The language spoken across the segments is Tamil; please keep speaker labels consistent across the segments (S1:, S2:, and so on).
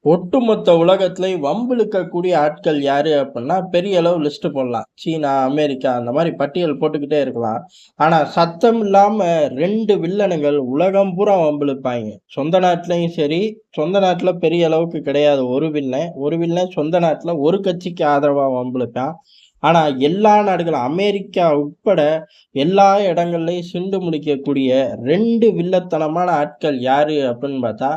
S1: ஒட்டுமொத்த உலகத்திலேயும் வம்பிழுக்கக்கூடிய ஆட்கள் யாரு அப்படின்னா, பெரிய அளவு லிஸ்ட் போடலாம். சீனா, அமெரிக்கா அந்த மாரி பட்டியல் போட்டுக்கிட்டே இருக்கலாம். ஆனா, சத்தம் இல்லாம 2 வில்லனுங்கள் உலகம் பூரா வம்பிழுப்பாய்ங்க. சொந்த நாட்டிலயும் சரி, சொந்த நாட்டுல பெரிய அளவுக்கு கிடையாது ஒரு வில்லன். ஒரு வில்லன் சொந்த நாட்டுல ஒரு கட்சிக்கு ஆதரவா வம்பிழுப்பான். ஆனா, எல்லா நாடுகளும் அமெரிக்கா உட்பட எல்லா இடங்கள்லயும் சிண்டு முடிக்கக்கூடிய 2 வில்லத்தனமான ஆட்கள் யாரு அப்படின்னு பார்த்தா,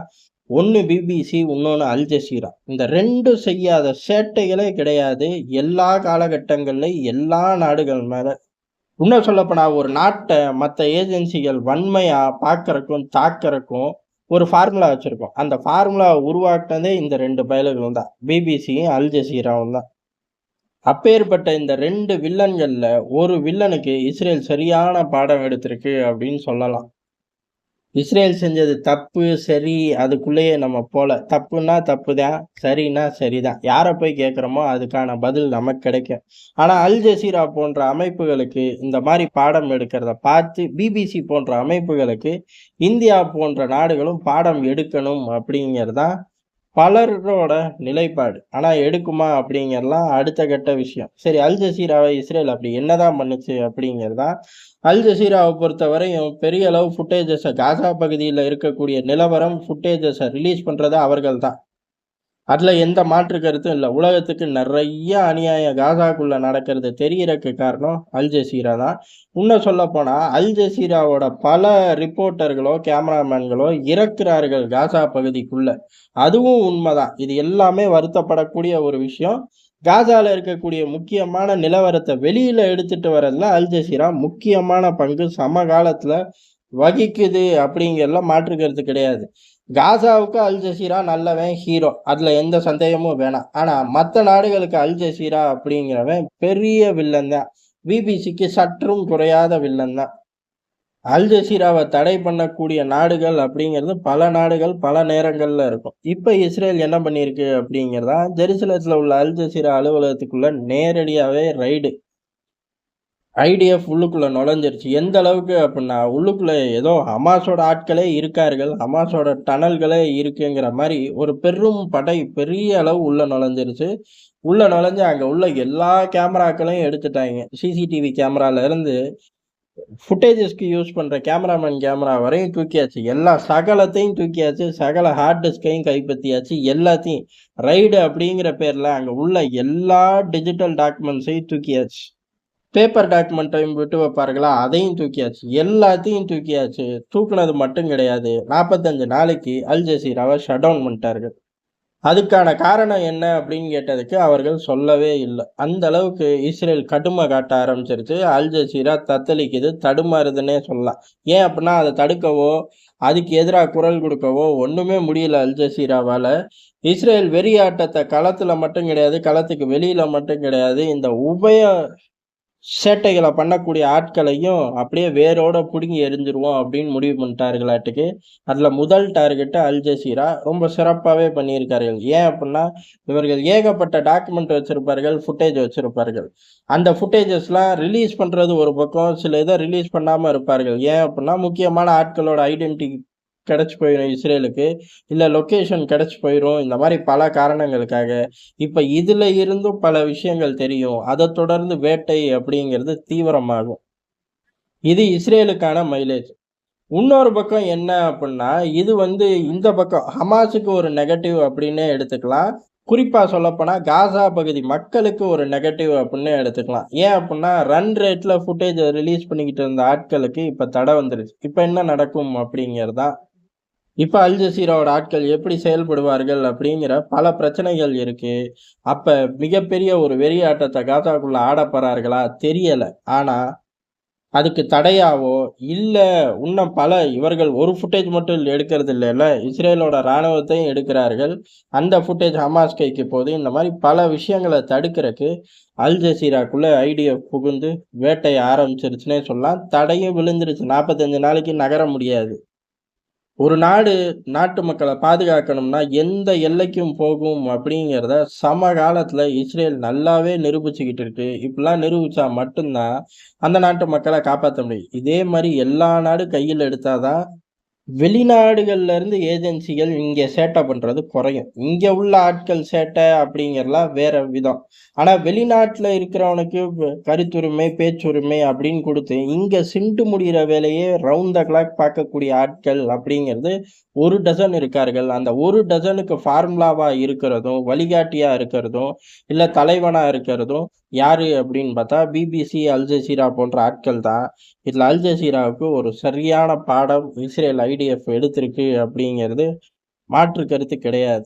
S1: ஒண்ணு பிபிசி, இன்னொன்னு அல் ஜசீரா. இந்த 2ம் செய்யாத சேட்டைகளே கிடையாது. எல்லா காலகட்டங்கள்லயும் எல்லா நாடுகள் மேல. இன்னும் சொல்லப்போனா ஒரு நாட்ட மத்த ஏஜென்சிகள் வன்மையா பார்க்கறக்கும், தாக்கறக்கும் ஒரு ஃபார்முலா வச்சிருக்கும். அந்த ஃபார்முலாவ உருவாக்குனதே இந்த 2 பயலுகளும் தான். பிபிசியும், அல் ஜசீராவும் தான். அப்பேற்பட்ட இந்த 2 வில்லன்கள்ல ஒரு வில்லனுக்கு இஸ்ரேல் சரியான பாடம் எடுத்திருக்கு அப்படின்னு சொல்லலாம். இஸ்ரேல் செஞ்சது தப்பு, சரி அதுக்குள்ளேயே நம்ம போல. தப்புன்னா தப்புதான், சரின்னா சரிதான். யார போய் கேட்கிறோமோ அதுக்கான பதில் நமக்கு கிடைக்கும். ஆனா அல் ஜசீரா போன்ற அமைப்புகளுக்கு இந்த மாரி பாடம் எடுக்கிறத பார்த்து, பிபிசி போன்ற அமைப்புகளுக்கு இந்தியா போன்ற நாடுகளும் பாடம் எடுக்கணும் அப்படிங்கிறது தான் பலரோட நிலைப்பாடு. ஆனா எடுக்குமா அப்படிங்கிறலாம் அடுத்த கட்ட விஷயம். சரி, அல் ஜசீராவை இஸ்ரேல் அப்படி என்னதான் பண்ணுச்சு அப்படிங்கிறது தான். அல் ஜசீராவ பொறுத்தவரையும் பெரிய அளவு காசா பகுதியில இருக்கக்கூடிய நிலவரம் ரிலீஸ் பண்றது அவர்கள் தான். அதுல எந்த மாற்று கருத்தும் இல்ல. உலகத்துக்கு நெறைய அநியாயம் காசாக்குள்ள நடக்கிறது தெரியறக்கு காரணம் அல் ஜசீரா தான். இன்னும் சொல்லப்போனா, அல் ஜசீராவோட பல ரிப்போர்ட்டர்களோ, கேமராமேன்களோ இறக்குறார்கள் காசா பகுதிக்குள்ள. அதுவும் உண்மதான். இது எல்லாமே வருத்தப்படக்கூடிய ஒரு விஷயம். காசால இருக்கக்கூடிய முக்கியமான நிலவரத்த வெளியில எடுத்துட்டு வரதுல அல் ஜசீரா முக்கியமான பங்கு சமகாலத்துல வகிக்குது அப்படிங்கிறதுல மாற்று கருத்து கிடையாது. காசாவுக்கு அல் ஜசீரா நல்லவன், ஹீரோ. அதுல எந்த சந்தேகமும் வேணாம். ஆனா மத்த நாடுகளுக்கு அல் ஜசீரா அப்படிங்கிறவன் பெரிய வில்லன் தான். பிபிசிக்கு சற்றும் குறையாத வில்லன் தான். அல் ஜசீராவ தடை பண்ணக்கூடிய நாடுகள் அப்படிங்கிறது பல நாடுகள் பல நேரங்கள்ல இருக்கும். இப்ப இஸ்ரேல் என்ன பண்ணியிருக்கு அப்படிங்கிறதா, ஜெருசலத்துல உள்ள அல் ஜசீரா அலுவலகத்துக்குள்ள நேரடியாவே ரைடு. ஐடிஎஃப் உள்ளுக்குள்ள நுழைஞ்சிருச்சு. எந்த அளவுக்கு அப்புட்ன்னா, உள்ளுக்குள்ள ஏதோ ஹமாஸோட ஆட்களே இருக்கார்கள். ஹமாஸோட டனல்களே இருக்குங்கிற மாரி ஒரு பெரும் படை பெரிய அளவு உள்ள நுழைஞ்சிருச்சு. உள்ள நுழைஞ்சு அங்க உள்ள எல்லா கேமராக்களையும் எடுத்துட்டாய்ங்க. சிசிடிவி கேமரால இருந்து ஃபுட்டேஜஸ்க்கு யூஸ் பண்ற கேமராமேன் கேமரா வரையும் தூக்கியாச்சு. எல்லா சகலத்தையும் தூக்கியாச்சு. சகல ஹார்ட் டிஸ்க்கையும் கைப்பற்றியாச்சு. எல்லாத்தையும் ரைடு அப்படிங்கிற பேர்ல அங்க உள்ள எல்லா டிஜிட்டல் டாக்குமெண்ட்ஸையும் தூக்கியாச்சு. பேப்பர் டாக்குமெண்ட்டையும் விட்டு வைப்பார்களா, அதையும் தூக்கியாச்சு. எல்லாத்தையும் தூக்கியாச்சு. தூக்குனது மட்டும் கிடையாது. 45 நாளைக்கு அல் ஜசீராவ ஷட் டவுன் பண்ணிட்டார்கள். அதுக்கான காரணம் என்ன அப்படின்னு கேட்டதுக்கு அவர்கள் சொல்லவே இல்ல. அந்த அளவுக்கு இஸ்ரேல் கடுமை காட்ட ஆரம்பிச்சிருச்சு. அல் ஜசீரா தத்தளிக்குது, தடுமாறுதுன்னே சொல்லலாம். ஏன் அப்படின்னா, அத தடுக்கவோ, அதுக்கு எதிரா குரல் கொடுக்கவோ ஒண்ணுமே முடியல அல் ஜசீராவால. இஸ்ரேல் வெறியாட்டத்த களத்துல மட்டும் கிடையாது, களத்துக்கு வெளியில மட்டும் கிடையாது. இந்த சேட்டைகள பண்ணக்கூடிய ஆட்களையும் அப்படியே வேரோட புடுங்கி எறிஞ்சிருவோம் அப்படின்னு முடிவு பண்ணிட்டார்களாட்டுக்கு. அதுல முதல் டார்கெட் அல் ஜசீரா ரொம்ப சிறப்பாவே பண்ணியிருக்கார்கள். ஏன் அப்படின்னா, இவர்கள் ஏகப்பட்ட டாக்குமெண்ட் வச்சிருப்பார்கள், ஃபுட்டேஜ் வச்சிருப்பார்கள். அந்த ஃபுட்டேஜஸ்லாம் ரிலீஸ் பண்றது ஒரு பக்கம், சில இத ரிலீஸ் பண்ணாம இருப்பார்கள். ஏன் அப்படின்னா, முக்கியமான ஆட்களோட ஐடென்டிட்டி கிடைச்சு போயிரும் இஸ்ரேலுக்கு. இல்ல லொகேஷன் கிடைச்சு போயிரும். இந்த மாரி பல காரணங்களுக்காக. இப்ப இதுல இருந்தும் பல விஷயங்கள் தெரியும். அதத் தொடர்ந்து வேட்டை அப்படிங்கிறது தீவிரமாகும். இது இஸ்ரேலுக்கான மைலேஜ். இன்னொரு பக்கம் என்ன அப்புட்ன்னா, இது இந்த பக்கம் ஹமாஸுக்கு ஒரு நெகட்டிவ் அப்படின்னே எடுத்துக்கலாம். குறிப்பா சொல்லப்போனா காசா பகுதி மக்களுக்கு ஒரு நெகட்டிவ் அப்புட்னே எடுத்துக்கலாம். ஏன் அப்புட்ன்னா, ரன் ரேட்ல ஃபுட்டேஜ ரிலீஸ் பண்ணிக்கிட்டு இருந்த ஆட்களுக்கு இப்ப தடை வந்துருச்சு. இப்ப என்ன நடக்கும் அப்படிங்கிறது தான். இப்ப அல் ஜசீராவோட ஆட்கள் எப்படி செயல்படுவார்கள் அப்படிங்கிற பல பிரச்சனைகள் இருக்கு. அப்ப மிகப்பெரிய ஒரு வெறியாட்டத்த காசாக்குள்ள ஆடப் போறார்களா? தெரியல. ஆனா, அதுக்கு தடையாவோ, இல்ல இன்னும் இவர்கள் ஒரு ஃபுட்டேஜ் மட்டும் எடுக்கிறது இல்லைல்ல. இஸ்ரேலோட ராணுவத்தையும் எடுக்கிறார்கள். அந்த ஃபுட்டேஜ் ஹமாஸ் கைக்கு போகுது. இந்த மாரி பல விஷயங்கள தடுக்கிறக்கு அல் ஜசீராக்குள்ள ஐடிஎஃப் புகுந்து வேட்டைய ஆரம்பிச்சிருச்சுன்னே சொல்லலாம். தடையும் விழுந்துருச்சு. 45 நாளைக்கு நகர முடியாது. ஒரு நாட்டு மக்கள பாதுகாக்கணும்னா, எந்த எல்லைக்கும் போகும் அப்படிங்கிறத சமகாலத்துல இஸ்ரேல் நல்லாவே நிரூபிச்சுக்கிட்டு இருக்கு. இப்படிலாம் நிரூபிச்சா மட்டும் தான், அந்த நாட்டு மக்கள காப்பாத்த முடியும். இதே மாரி எல்லா நாடும் கையில எடுத்தா தான், வெளிநாடுகள்ல இருந்து ஏஜென்சிகள் இங்க சேட்டை பண்றது குறையும். இங்க உள்ள ஆட்கள் சேட்டை அப்படிங்கிறலாம் வேற விதம். ஆனா வெளிநாட்டுல இருக்கிறவனுக்கு கருத்துரிமை, பேச்சுரிமை அப்படின்னு குடுத்து, இங்க சிண்டு முடியிற வேலையே ரவுண்ட் த கிளாக் பார்க்கக்கூடிய ஆட்கள் அப்படிங்கிறது 1 டசன் இருக்கார்கள். அந்த 1 டசனுக்கு ஃபார்முலாவா இருக்கிறதும், வழிகாட்டியா இருக்கிறதும், இல்ல தலைவனா இருக்கிறதும் யாரு அப்படின்னு பார்த்தா, பிபிசி, அல் ஜசீரா போன்ற ஆட்கள் தான். இதுல அல் ஜசீராவுக்கு ஒரு சரியான பாடம் இஸ்ரேல் ஐடிஎஃப் எடுத்திருக்கு அப்படிங்கிறது மாற்று கருத்து கிடையாது.